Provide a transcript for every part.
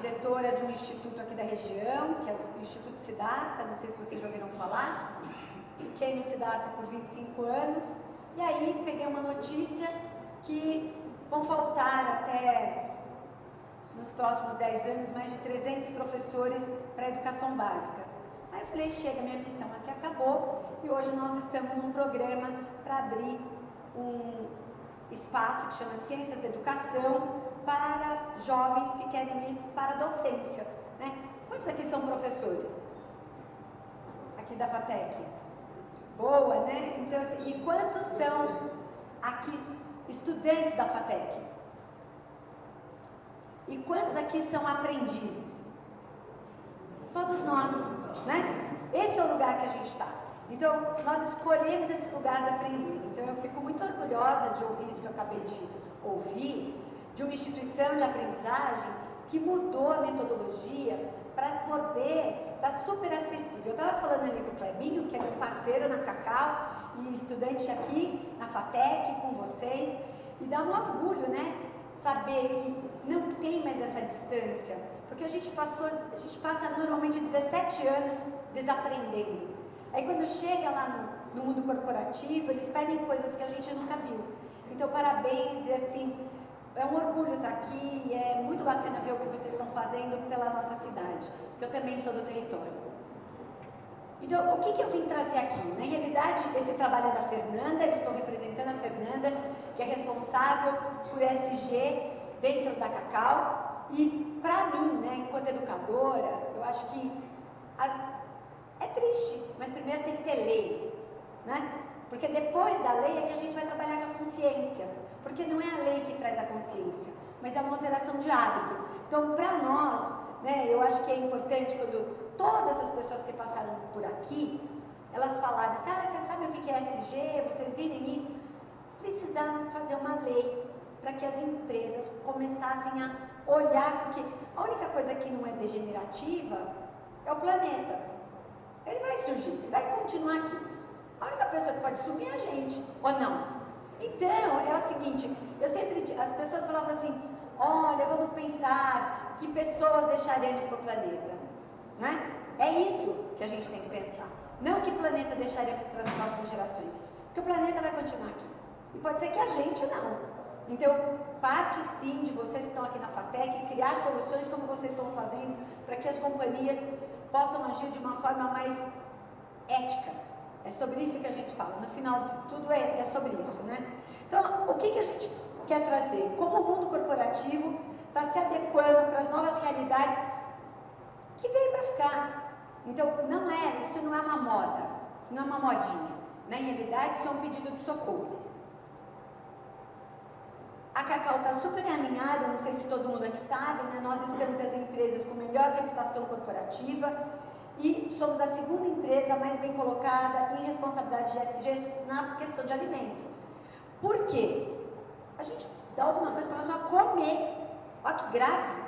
diretora de um instituto aqui da região, que é o Instituto Siddhartha, não sei se vocês já ouviram falar. Fiquei no Siddhartha por 25 anos, e aí peguei uma notícia que vão faltar até, nos próximos 10 anos, mais de 300 professores para a educação básica. Aí eu falei, chega, minha missão aqui acabou, e hoje nós estamos num programa para abrir um espaço que chama Ciências da Educação para jovens que querem ir para a docência, né? Quantos aqui são professores? Aqui da FATEC? Boa, né? Então, assim, e quantos são aqui estudantes da FATEC? E quantos aqui são aprendizes? Todos nós, né? Esse é o lugar que a gente está. Então, nós escolhemos esse lugar de aprender. Então, eu fico muito orgulhosa de ouvir isso que eu acabei de ouvir, de uma instituição de aprendizagem que mudou a metodologia para poder estar super acessível. Eu estava falando ali com o Clebinho, que é meu parceiro na Cacau e estudante aqui na FATEC com vocês, e dá um orgulho, né? Saber que não tem mais essa distância, porque a gente passa normalmente 17 anos desaprendendo. Aí quando chega lá no mundo corporativo, eles pedem coisas que a gente nunca viu. Então, parabéns, e assim, é um orgulho estar aqui, e é muito bacana ver o que vocês estão fazendo pela nossa cidade, porque eu também sou do território. Então, o que eu vim trazer aqui? Na realidade, esse trabalho é da Fernanda, eu estou representando a Fernanda, que é responsável por SG dentro da Cacau, e para mim, né, enquanto educadora, eu acho que é triste, mas primeiro tem que ter lei, né? Porque depois da lei é que a gente vai trabalhar com a consciência, porque não é a lei que traz a consciência, mas é uma alteração de hábito. Então, para nós, né, eu acho que é importante quando todas as pessoas que passaram por aqui, elas falaram assim, você sabe o que é SG, vocês virem isso? Precisaram fazer uma lei para que as empresas começassem a olhar, porque a única coisa que não é degenerativa é o planeta. Ele vai surgir, ele vai continuar aqui. A única pessoa que pode sumir é a gente, ou não? Então, é o seguinte, as pessoas falavam assim, olha, vamos pensar que pessoas deixaremos para o planeta, né? É isso que a gente tem que pensar. Não que planeta deixaremos para as próximas gerações, porque o planeta vai continuar aqui. E pode ser que a gente não. Então, parte sim de vocês que estão aqui na FATEC, criar soluções como vocês estão fazendo, para que as companhias possam agir de uma forma mais ética. É sobre isso que a gente fala. No final de tudo é sobre isso, né? Então, o que a gente quer trazer? Como o mundo corporativo está se adequando para as novas realidades que veio para ficar. Então, isso não é uma moda, isso não é uma modinha. Na realidade, isso é um pedido de socorro. A Cacau está super alinhada, não sei se todo mundo aqui sabe, né? Nós estamos as empresas com melhor reputação corporativa e somos a segunda empresa mais bem colocada em responsabilidade de ESG na questão de alimento. Por quê? A gente dá alguma coisa para a pessoa comer. Olha que grave.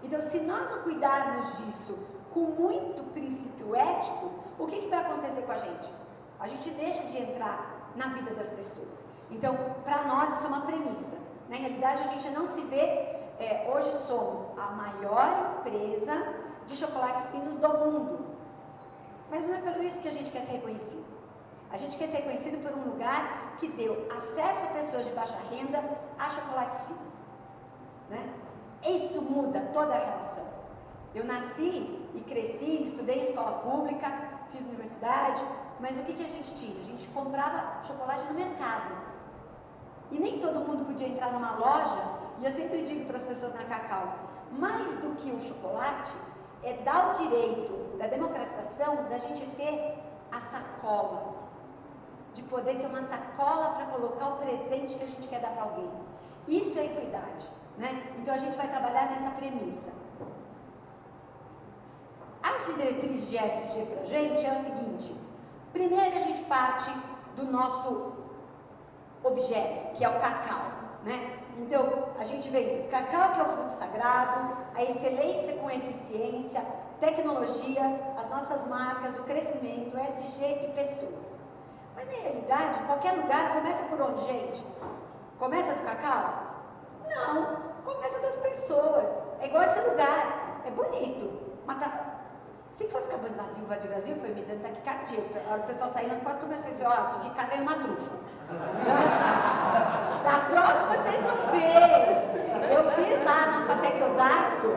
Então, se nós não cuidarmos disso com muito princípio ético, o que vai acontecer com a gente? A gente deixa de entrar na vida das pessoas. Então, para nós, isso é uma premissa. Na realidade, a gente não se vê... hoje somos a maior empresa de chocolates finos do mundo. Mas não é pelo isso que a gente quer ser reconhecido. A gente quer ser reconhecido por um lugar que deu acesso a pessoas de baixa renda a chocolates finos, né? Isso muda toda a relação. Eu nasci e cresci, estudei em escola pública, fiz universidade, mas o que a gente tinha? A gente comprava chocolate no mercado. E nem todo mundo podia entrar numa loja, e eu sempre digo para as pessoas na Cacau, mais do que o chocolate, é dar o direito da democratização da gente ter a sacola, de poder ter uma sacola para colocar o presente que a gente quer dar para alguém. Isso é equidade, né? Então a gente vai trabalhar nessa premissa. As diretrizes de ESG para a gente é o seguinte: primeiro a gente parte do nosso objeto, que é o cacau, né? Então, a gente vê o cacau, que é o fruto sagrado, a excelência com eficiência, tecnologia, as nossas marcas, o crescimento, o ESG e pessoas. Mas, na realidade, qualquer lugar começa por onde, gente? Começa do cacau? Não, começa das pessoas. É igual esse lugar. Se for ficar vazio, foi me dando taquicardia. O pessoal saindo, quase começou a dizer, ó, se ficar, ganha uma trufa. Da próxima, vocês vão ver. Eu fiz lá na Fatec Osasco,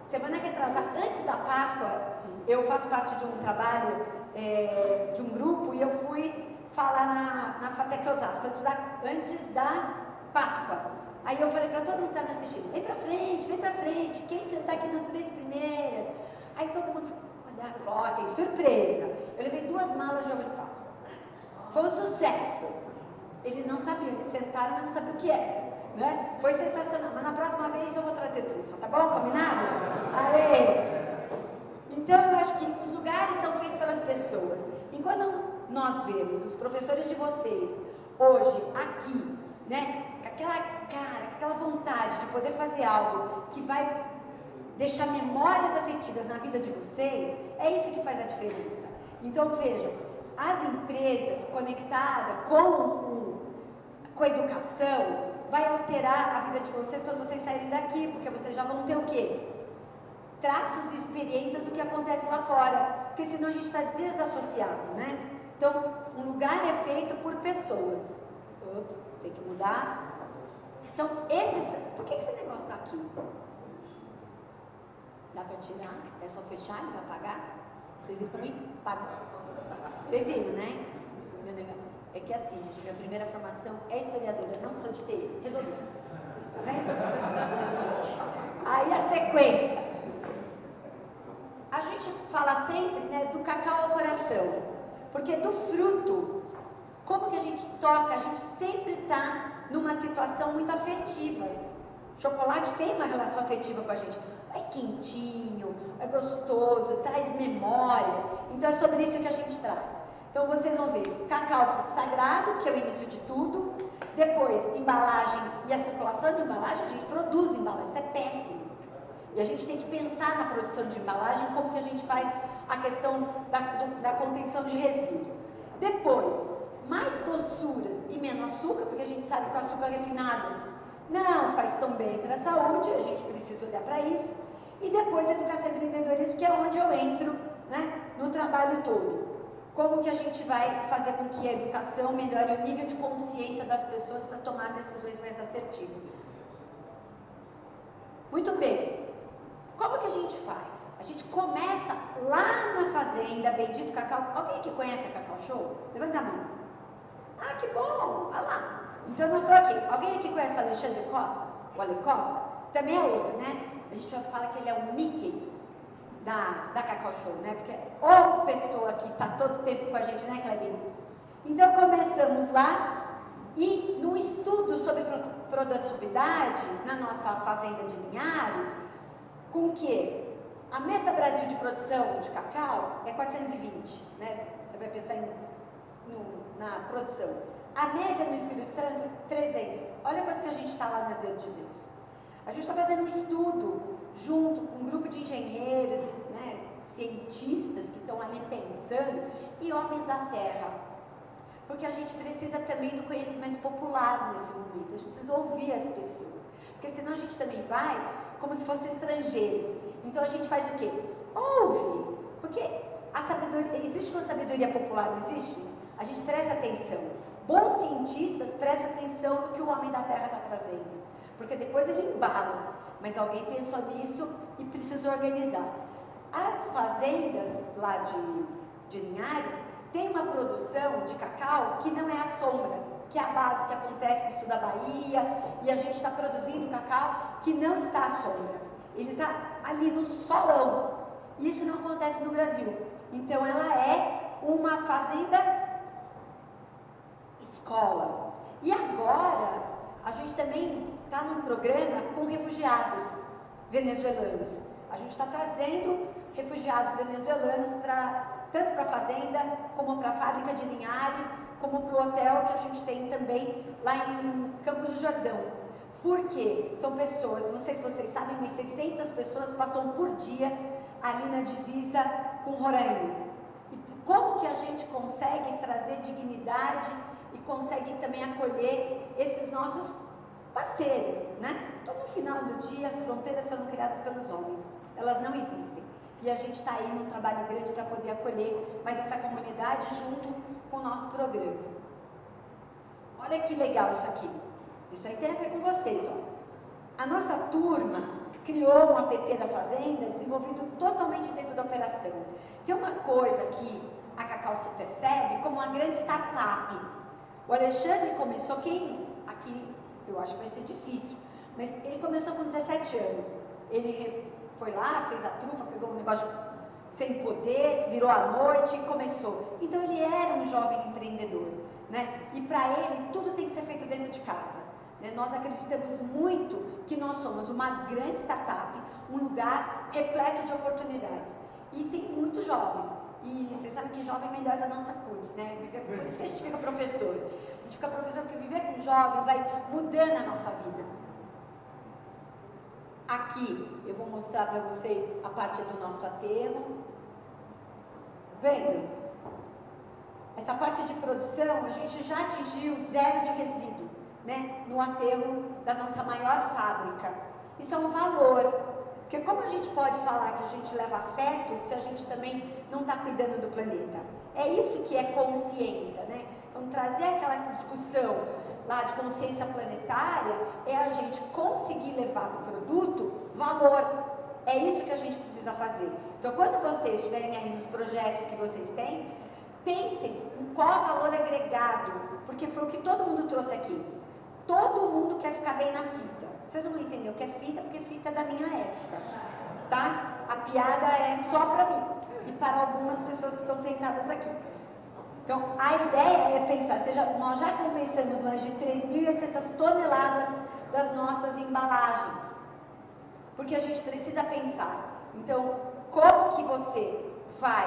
semana retrasada, antes da Páscoa, eu faço parte de um trabalho, de um grupo, e eu fui falar na Fatec Osasco, antes da Páscoa. Aí eu falei para todo mundo que está me assistindo, vem pra frente, quem sentar aqui nas 3 primeiras? Aí todo mundo olhava e falou, ó, tem surpresa. Eu levei 2 malas de ovo de Páscoa. Foi um sucesso. Eles não sabiam, eles sentaram, mas não sabiam o que era, né? Foi sensacional, mas na próxima vez eu vou trazer trufa, tá bom? Combinado? Aê! Então eu acho que os lugares são feitos pelas pessoas. Enquanto nós vemos os professores de vocês, hoje, aqui, né? Aquela cara, aquela vontade de poder fazer algo que vai deixar memórias afetivas na vida de vocês, é isso que faz a diferença. Então vejam, as empresas conectadas com a educação vai alterar a vida de vocês quando vocês saírem daqui, porque vocês já vão ter o quê? Traços e experiências do que acontece lá fora, porque senão a gente está desassociado, né? Então, um lugar é feito por pessoas. Ops, tem que mudar. Então, por que esse negócio está aqui? Dá para tirar? É só fechar e vai apagar? Vocês viram comigo? Pagam. Vocês viram, né? Meu negócio. É que assim, gente, minha primeira formação é historiadora, eu não sou de TI. Resolvi. Tá vendo? Aí a sequência. A gente fala sempre, né, do cacau ao coração. Porque do fruto, como que a gente toca? A gente sempre está numa situação muito afetiva. Chocolate tem uma relação afetiva com a gente. É quentinho, é gostoso, traz memória. Então é sobre isso que a gente traz. Então vocês vão ver cacau, fruto sagrado, que é o início de tudo. Depois, embalagem e a circulação de embalagem, a gente produz embalagem, isso é péssimo. E a gente tem que pensar na produção de embalagem, como que a gente faz a questão da contenção de resíduo. Depois, mais doçuras e menos açúcar, porque a gente sabe que o açúcar refinado não faz tão bem para a saúde, a gente precisa olhar para isso. E depois, educação e empreendedorismo, que é onde eu entro, né, no trabalho todo. Como que a gente vai fazer com que a educação melhore o nível de consciência das pessoas para tomar decisões mais assertivas? Muito bem. Como que a gente faz? A gente começa lá na fazenda, Bendito Cacau. Alguém que conhece a Cacau Show? Levanta a mão. Ah, que bom! Olha lá. Então, nós somos aqui. Alguém aqui conhece o Alexandre Costa? O Ale Costa? Também é outro, né? A gente fala que ele é o Mickey da Cacau Show, né? Porque ou pessoa que está todo tempo com a gente, né, Clebinho? Então, começamos lá e no estudo sobre produtividade na nossa fazenda de Linhares, com que a meta Brasil de produção de cacau é 420, né? Você vai pensar na produção. A média no Espírito Santo, 300. Olha quanto que a gente está lá na Deus de Deus. A gente está fazendo um estudo junto com um grupo de engenheiros, né, cientistas que estão ali pensando, e homens da terra. Porque a gente precisa também do conhecimento popular nesse momento. A gente precisa ouvir as pessoas. Porque senão a gente também vai como se fossem estrangeiros. Então a gente faz o quê? Ouve. Porque a sabedoria, existe uma sabedoria popular, não existe? A gente presta atenção. Bons cientistas prestam atenção no que o homem da terra está trazendo. Porque depois ele embala. Mas alguém pensou nisso e precisou organizar. As fazendas lá de Linhares têm uma produção de cacau que não é a sombra, que é a base que acontece no sul da Bahia, e a gente está produzindo cacau que não está à sombra. Ele está ali no solão. Isso não acontece no Brasil. Então ela é uma fazenda escola. E agora a gente também está num programa com refugiados venezuelanos. A gente está trazendo refugiados venezuelanos tanto para a fazenda, como para a fábrica de Linhares, como para o hotel que a gente tem também lá em Campos do Jordão. Por quê? São pessoas, não sei se vocês sabem, mas 600 pessoas passam por dia ali na divisa com Roraima. E como que a gente consegue trazer dignidade e consegue também acolher esses nossos parceiros, né? Então, no final do dia, as fronteiras foram criadas pelos homens. elas não existem. E a gente está aí num trabalho grande para poder acolher mais essa comunidade junto com o nosso programa. Olha que legal isso aqui. Isso aí tem a ver com vocês, ó. A nossa turma criou um app da Fazenda desenvolvido totalmente dentro da operação. Tem uma coisa que a Cacau se percebe como uma grande startup. O Alexandre começou, aqui eu acho que vai ser difícil, mas ele começou com 17 anos. Ele foi lá, fez a trufa, pegou um negócio sem poder, virou à noite e começou. Então ele era um jovem empreendedor, né? E para ele tudo tem que ser feito dentro de casa. Né? Nós acreditamos muito que nós somos uma grande startup, um lugar repleto de oportunidades. E tem muito jovem. E vocês sabem que jovem é melhor da nossa CUTS, né? Por isso que a gente fica professor. A gente fica professor porque viver com jovem vai mudando a nossa vida. Aqui eu vou mostrar para vocês a parte do nosso aterro. Vendo? Essa parte de produção, a gente já atingiu 0 de resíduo, né? No aterro da nossa maior fábrica. Isso é um valor. Porque como a gente pode falar que a gente leva afeto se a gente também não está cuidando do planeta? É isso que é consciência, né? Então trazer aquela discussão lá de consciência planetária é a gente conseguir levar para o produto valor. É isso que a gente precisa fazer. Então quando vocês estiverem aí nos projetos que vocês têm, pensem em qual valor agregado, porque foi o que todo mundo trouxe aqui. Todo mundo quer ficar bem na fita. Vocês não vão entender o que é fita, porque fita é da minha época, tá? A piada é só para mim e para algumas pessoas que estão sentadas aqui. Então, a ideia é pensar, nós já compensamos mais de 3.800 toneladas das nossas embalagens, porque a gente precisa pensar. Então, como que você vai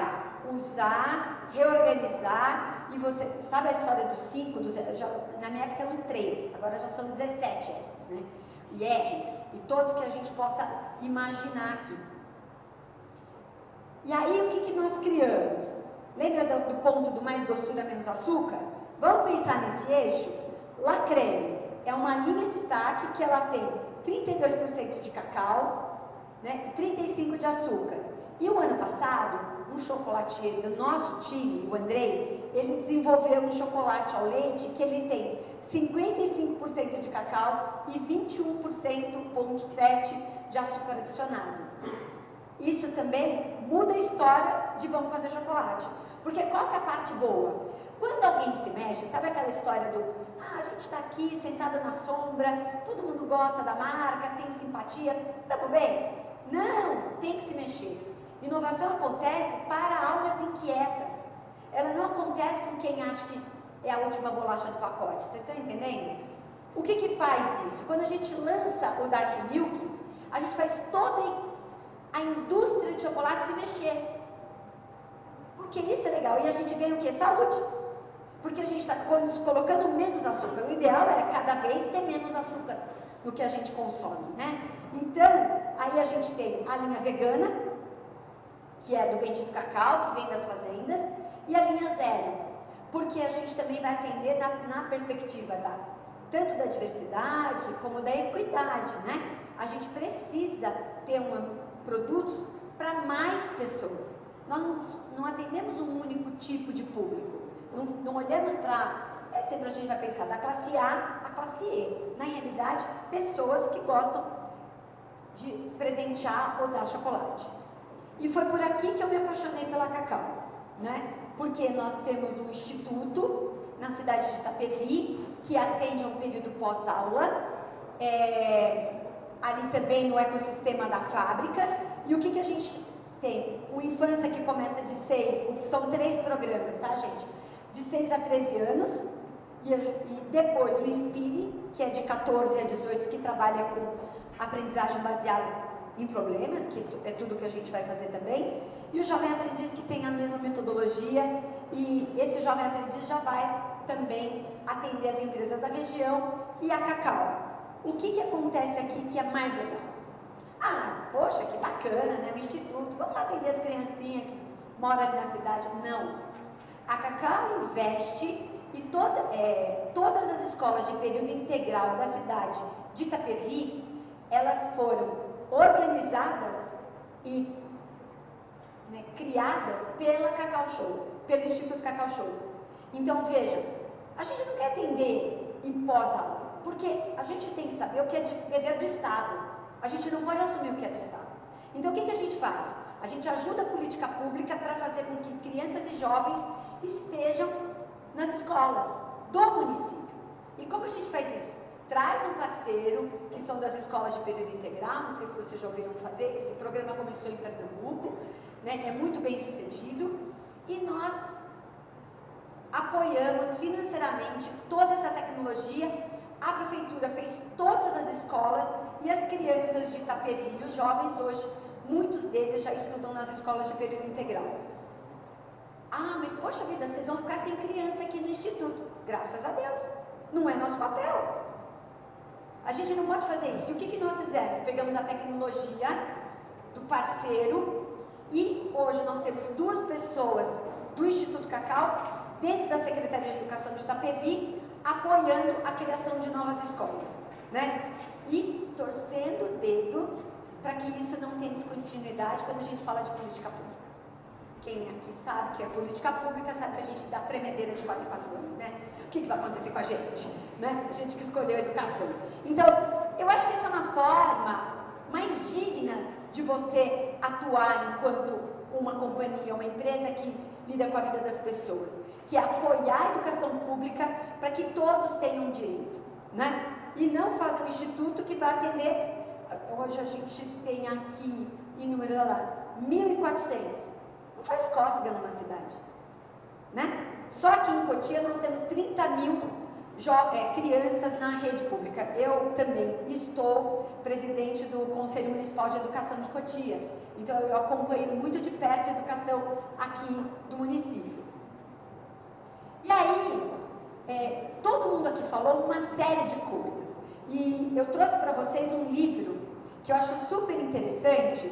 usar, reorganizar, e você, sabe a história dos 5, na minha época eram 3, agora já são 17 esses, né? E R's, e todos que a gente possa imaginar aqui. E aí, o que nós criamos? Lembra do ponto do mais doçura, menos açúcar? Vamos pensar nesse eixo? Lacreme é uma linha de destaque que ela tem 32% de cacau, né, e 35% de açúcar. E o ano passado, um chocolatier do nosso time, o Andrei, ele desenvolveu um chocolate ao leite que ele tem 55% de cacau e 21,7% de açúcar adicionado. Isso também muda a história de vamos fazer chocolate. Porque qual que é a parte boa? Quando alguém se mexe, sabe aquela história do a gente está aqui sentada na sombra, todo mundo gosta da marca, tem simpatia, estamos bem? Não, tem que se mexer. Inovação acontece para almas inquietas. Ela não acontece com quem acha que é a última bolacha do pacote. Vocês estão entendendo? O que faz isso? Quando a gente lança o Dark Milk, a gente faz toda a indústria de chocolate se mexer. Porque isso é legal. E a gente ganha o quê? Saúde. Porque a gente está colocando menos açúcar. O ideal é cada vez ter menos açúcar no que a gente consome, né? Então, aí a gente tem a linha vegana, que é do Bendito Cacau, que vem das fazendas, e a linha zero, porque a gente também vai atender na perspectiva tanto da diversidade como da equidade, né? A gente precisa ter produtos para mais pessoas. Nós não atendemos um único tipo de público, não olhamos para... sempre a gente vai pensar da classe A à classe E. Na realidade, pessoas que gostam de presentear ou dar chocolate. E foi por aqui que eu me apaixonei pela Cacau, né? Porque nós temos um instituto na cidade de Itapevi, que atende a um período pós-aula, ali também no ecossistema da fábrica. E o que a gente tem? O Infância, que começa de 6, são 3 programas, tá, gente? De 6 a 13 anos, e depois o Inspire, que é de 14 a 18, que trabalha com aprendizagem baseada em problemas, que é tudo que a gente vai fazer também, e o Jovem Aprendiz, que tem a mesma metodologia, e esse Jovem Aprendiz já vai também atender as empresas da região e a Cacau. O que acontece aqui que é mais legal? Poxa, que bacana, né? O instituto, vamos lá atender as criancinhas que moram ali na cidade. Não. A Cacau investe e todas as escolas de período integral da cidade de Itapevi, elas foram organizadas e criadas pela Cacau Show, pelo Instituto Cacau Show. Então, vejam, a gente não quer atender em pós-aula, porque a gente tem que saber o que é dever do Estado. A gente não pode assumir o que é do Estado. Então, o que a gente faz? A gente ajuda a política pública para fazer com que crianças e jovens estejam nas escolas do município. E como a gente faz isso? Traz um parceiro, que são das escolas de período integral, não sei se vocês já ouviram fazer, esse programa começou em Pernambuco, é muito bem sucedido, e nós apoiamos financeiramente toda essa tecnologia. A prefeitura fez todas as escolas e as crianças de Itapevi, os jovens hoje, muitos deles já estudam nas escolas de período integral. Ah, mas poxa vida, vocês vão ficar sem criança aqui no Instituto. Graças a Deus, não é nosso papel. A gente não pode fazer isso. E o que nós fizemos? Pegamos a tecnologia do parceiro e hoje nós temos 2 pessoas do Instituto Cacau dentro da Secretaria de Educação de Itapevi apoiando a criação de novas escolas, E torcendo o dedo para que isso não tenha descontinuidade quando a gente fala de política pública. Quem aqui sabe que é política pública sabe que a gente dá tremedeira de 4 em 4 anos, O que vai acontecer com a gente, A gente que escolheu a educação. Então, eu acho que essa é uma forma mais digna de você atuar enquanto uma companhia, uma empresa que lida com a vida das pessoas, que é apoiar a educação pública para que todos tenham direito, E não fazer um instituto que vai atender. Hoje a gente tem aqui, em número lá, 1.400. Não faz cócega numa cidade, Só aqui em Cotia nós temos 30.000 crianças na rede pública. Eu também estou presidente do Conselho Municipal de Educação de Cotia. Então eu acompanho muito de perto a educação aqui do município. E aí, todo mundo aqui falou uma série de coisas. E eu trouxe para vocês um livro que eu acho super interessante,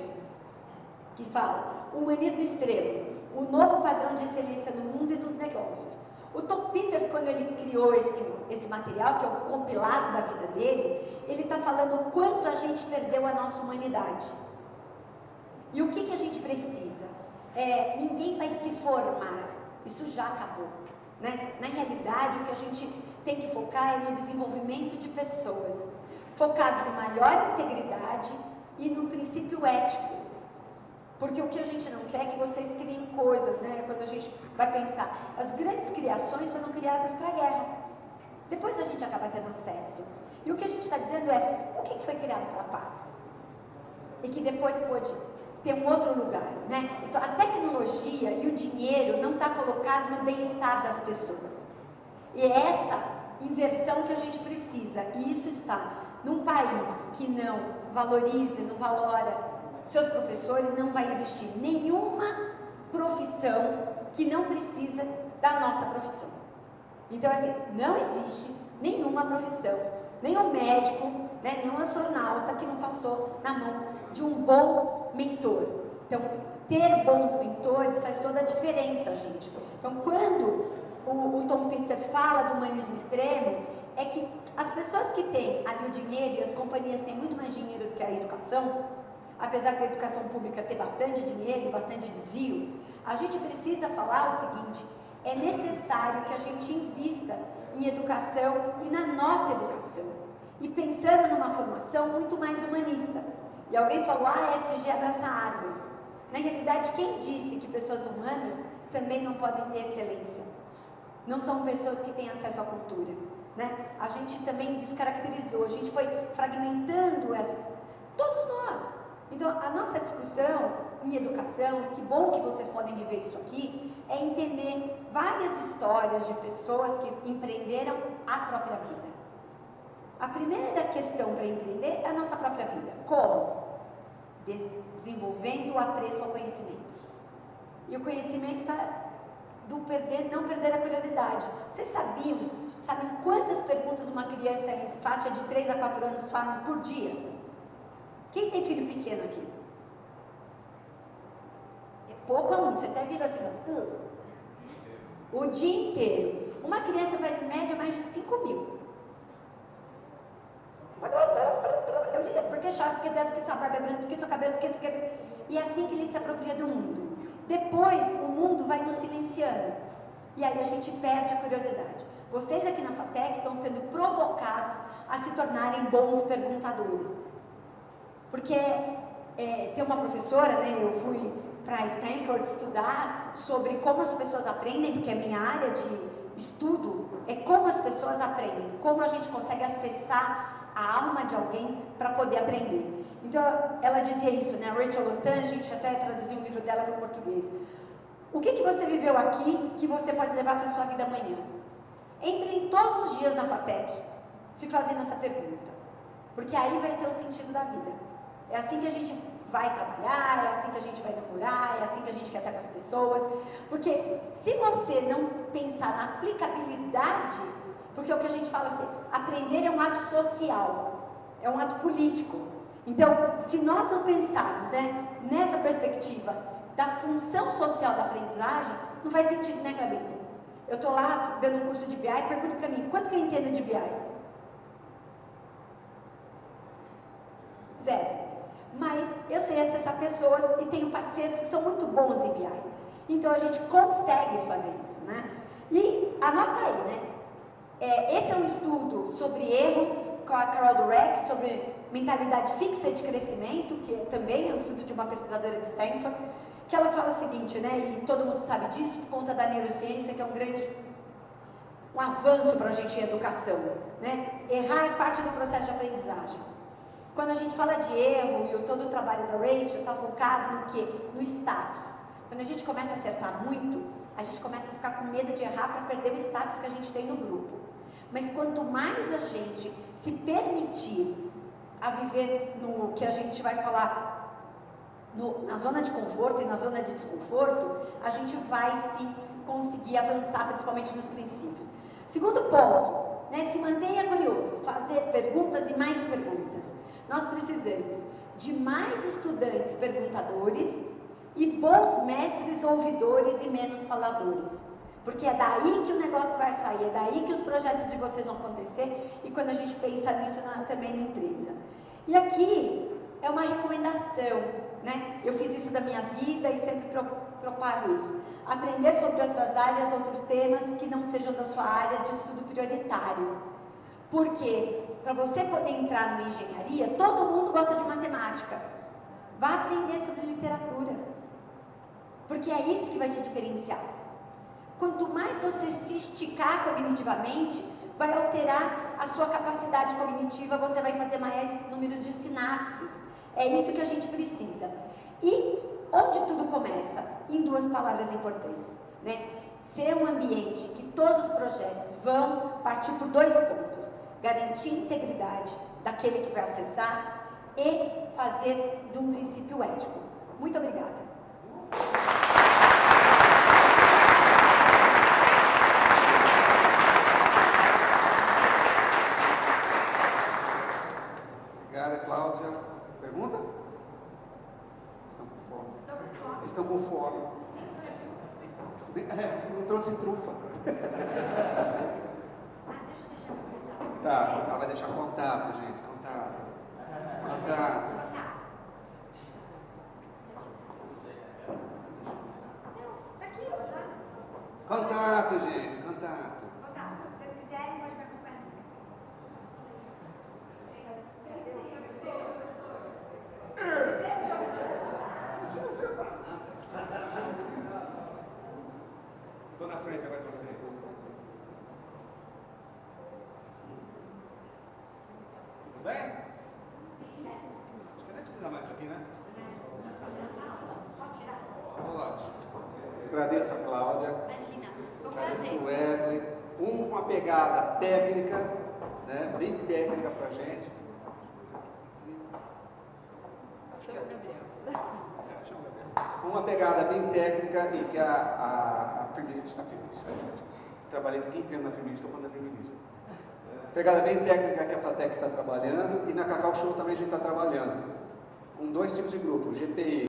que fala Humanismo Extremo, o novo padrão de excelência no mundo e nos negócios. O Tom Peters, quando ele criou esse material, que é o compilado da vida dele, ele está falando o quanto a gente perdeu a nossa humanidade. E o que a gente precisa? Ninguém vai se formar, isso já acabou. Na realidade, o que a gente tem que focar é no desenvolvimento de pessoas, focados em maior integridade e no princípio ético. Porque o que a gente não quer é que vocês criem coisas, Quando a gente vai pensar, as grandes criações foram criadas para a guerra. Depois a gente acaba tendo acesso. E o que a gente está dizendo é, o que foi criado para a paz? E que depois pôde ter um outro lugar, Então a tecnologia e o dinheiro não está colocado no bem-estar das pessoas. E é essa inversão que a gente precisa. E isso está num país que não valoriza, não valora seus professores, não vai existir nenhuma profissão que não precisa da nossa profissão. Então, assim, não existe nenhuma profissão, nenhum médico, nenhum astronauta que não passou na mão de um bom mentor. Então, ter bons mentores faz toda a diferença, gente. Então, quando o Tom Peters fala do humanismo extremo, é que as pessoas que têm ali o dinheiro, e as companhias têm muito mais dinheiro do que a educação, apesar da educação pública ter bastante dinheiro e bastante desvio, a gente precisa falar o seguinte, é necessário que a gente invista em educação e na nossa educação, e pensando numa formação muito mais humanista. E alguém falou, a ESG abraça a árvore. Na realidade, quem disse que pessoas humanas também não podem ter excelência? Não são pessoas que têm acesso à cultura, A gente também descaracterizou, a gente foi fragmentando todos nós. Então, a nossa discussão em educação, que bom que vocês podem viver isso aqui, é entender várias histórias de pessoas que empreenderam a própria vida. A primeira questão para empreender é a nossa própria vida. Como? Desenvolvendo o apreço ao conhecimento. E o conhecimento está do não perder a curiosidade. Vocês sabem quantas perguntas uma criança em faixa de 3 a 4 anos faz por dia? Quem tem filho pequeno aqui? É pouco ou muito? Você até vira assim, o dia inteiro. Uma criança faz em média mais de 5.000. Porque é chato, porque deve, porque sua barba é branca, porque seu cabelo, porque... E as apropria do mundo. Depois, o mundo vai nos silenciando. E aí a gente perde a curiosidade. Vocês aqui na FATEC estão sendo provocados a se tornarem bons perguntadores. Porque tem uma professora, né, eu fui para Stanford estudar sobre como as pessoas aprendem, porque a minha área de estudo é como as pessoas aprendem, como a gente consegue acessar a alma de alguém para poder aprender. Então, ela dizia isso, né, Rachel Lotan, a gente até traduziu um livro dela para o português. O que você viveu aqui que você pode levar para a sua vida amanhã? Entre em todos os dias na FATEC, se fazendo essa pergunta, porque aí vai ter o sentido da vida. É assim que a gente vai trabalhar, é assim que a gente vai namorar, é assim que a gente quer estar com as pessoas, porque se você não pensar na aplicabilidade, porque o que a gente fala assim, aprender é um ato social, é um ato político. Então, se nós não pensarmos nessa perspectiva da função social da aprendizagem, não faz sentido, né, Gabi? Eu estou lá dando um curso de BI e pergunto para mim, quanto que eu entendo de BI? 0. Mas eu sei acessar pessoas e tenho parceiros que são muito bons em BI. Então a gente consegue fazer isso, né? E anota aí, né? Esse é um estudo sobre erro com a Carol Dweck, sobre mentalidade fixa de crescimento, que também é um estudo de uma pesquisadora de Stanford, que ela fala o seguinte, né? E todo mundo sabe disso por conta da neurociência, que é um avanço para a gente em educação, né? Errar é parte do processo de aprendizagem. Quando a gente fala de erro, e todo o trabalho da Rachel está focado no quê? No status. Quando a gente começa a acertar muito, a gente começa a ficar com medo de errar para perder o status que a gente tem no grupo. Mas quanto mais a gente se permitir a viver no que a gente vai falar na zona de conforto e na zona de desconforto, a gente vai sim conseguir avançar, principalmente nos princípios. Segundo ponto, né, se mantenha curioso, fazer perguntas e mais perguntas. Nós precisamos de mais estudantes perguntadores e bons mestres ouvidores e menos faladores. Porque é daí que o negócio vai sair, é daí que os projetos de vocês vão acontecer e quando a gente pensa nisso também na empresa. E aqui é uma recomendação, né? Eu fiz isso da minha vida e sempre propago isso. Aprender sobre outras áreas, outros temas que não sejam da sua área de estudo prioritário. Porque para você poder entrar numa engenharia, todo mundo gosta de matemática. Vá aprender sobre literatura. Porque é isso que vai te diferenciar. Quanto mais você se esticar cognitivamente, vai alterar a sua capacidade cognitiva, você vai fazer maiores números de sinapses. É isso que a gente precisa. E onde tudo começa? Em 2 palavras importantes, né? Ser um ambiente que todos os projetos vão partir por 2 pontos. Garantir a integridade daquele que vai acessar e fazer de um princípio ético. Muito obrigada. Obrigada, Cláudia. Pergunta? Estão com fome? Estão com fome. Não trouxe trufa. Tá, ela vai deixar contato, gente. Contato. Contato, gente. Contato. Se vocês quiserem, pode me acompanhar. Estou na frente, agora você. Tudo bem? Sim. Acho que nem precisa mais aqui, né? Posso tirar? Ótimo. Agradeço a Cláudia. Imagina. Agradeço o Wesley. Uma pegada técnica, né? Bem técnica pra gente. Uma pegada bem técnica e que a feminista, trabalhei 15 anos na feminista, estou falando da feminista. Pegada bem técnica que a FATEC está trabalhando e na Cacau Show também a gente está trabalhando. Com 2 tipos de grupos, GPI.